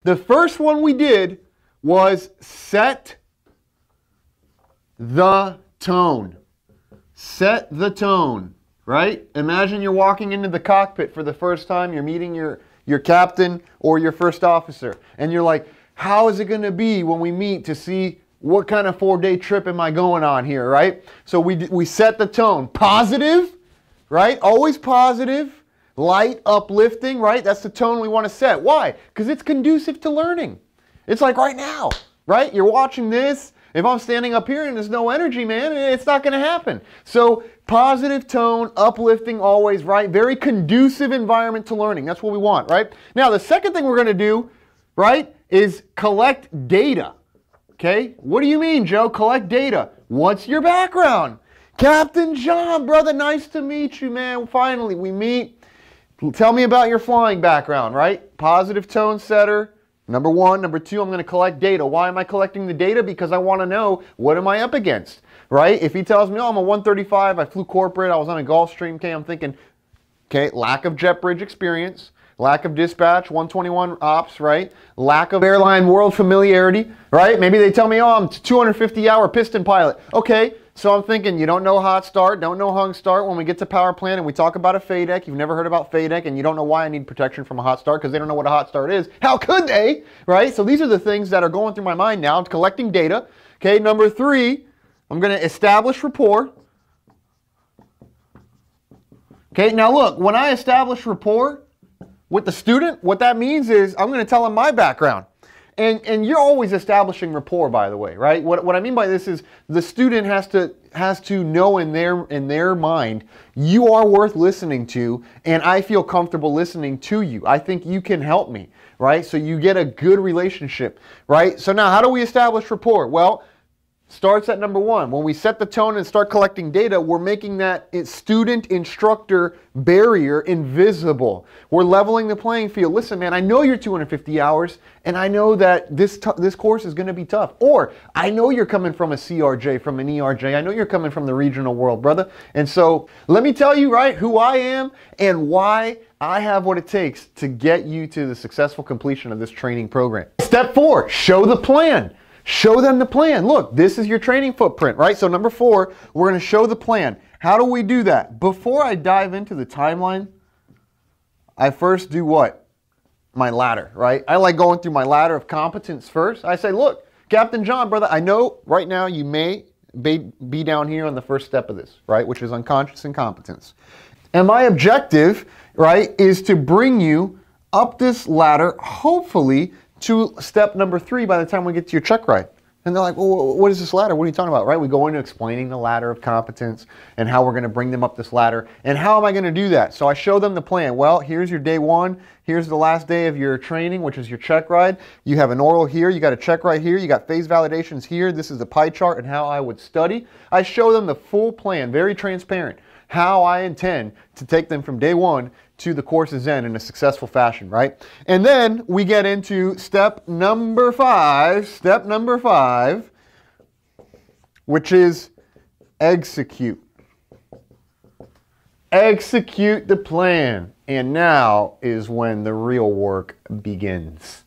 The first one we did was set the tone. Set the tone, right? Imagine you're walking into the cockpit for the first time. You're meeting your captain or your first officer. And you're like, how is it going to be when we meet to see what kind of 4-day trip am I going on here, right? So we set the tone. Positive, right? Always positive. Light, uplifting, right? That's the tone we want to set. Why? Because it's conducive to learning. It's like right now, right? You're watching this. If I'm standing up here and there's no energy, man, it's not going to happen. So positive tone, uplifting always, right? Very conducive environment to learning. That's what we want, right? Now, the second thing we're going to do, right, is collect data. Okay? What do you mean, Joe? Collect data. What's your background? Captain John, brother, nice to meet you, man. Finally, we meet. Tell me about your flying background, right? Positive tone setter. Number one. Number two, I'm going to collect data. Why am I collecting the data? Because I want to know, what am I up against, right? If he tells me, oh, I'm a 135, I flew corporate, I was on a Gulfstream, okay, I'm thinking, okay, lack of jet bridge experience, lack of dispatch, 121 ops, right? Lack of airline world familiarity, right? Maybe they tell me, oh, I'm a 250-hour piston pilot. Okay, so I'm thinking, you don't know hot start, don't know hung start. When we get to power plant and we talk about a FADEC, you've never heard about FADEC, and you don't know why I need protection from a hot start because they don't know what a hot start is. How could they, right? So these are the things that are going through my mind now. I'm collecting data. Okay, number three, I'm going to establish rapport. Okay, now look, when I establish rapport with the student, what that means is I'm going to tell them my background. And you're always establishing rapport, by the way, right? What I mean by this is the student has to know in their mind, you are worth listening to, and I feel comfortable listening to you. I think you can help me, right? So you get a good relationship, right? So now how do we establish rapport? Well, starts at number one. When we set the tone and start collecting data, we're making that student-instructor barrier invisible. We're leveling the playing field. Listen, man, I know you're 250 hours, and I know that this course is going to be tough. Or, I know you're coming from a CRJ, from an ERJ. I know you're coming from the regional world, brother. And so, let me tell you, right, who I am and why I have what it takes to get you to the successful completion of this training program. Step 4, show the plan. Show them the plan. Look, this is your training footprint, right? So number 4, we're going to show the plan. How do we do that? Before I dive into the timeline, I first do what? My ladder, right? I like going through my ladder of competence first. I say, look, Captain John, brother, I know right now you may be down here on the first step of this, right? Which is unconscious incompetence. And my objective, right, is to bring you up this ladder, hopefully, to step number 3 by the time we get to your check ride. And they're like, well, what is this ladder? What are you talking about, right? We go into explaining the ladder of competence and how we're going to bring them up this ladder. And how am I going to do that? So I show them the plan. Well, here's your day 1. Here's the last day of your training, which is your check ride. You have an oral here. You got a check ride here. You got phase validations here. This is the pie chart and how I would study. I show them the full plan, very transparent, how I intend to take them from day 1 to the course's end in a successful fashion, right? And then we get into step number 5, which is execute. Execute the plan. And now is when the real work begins.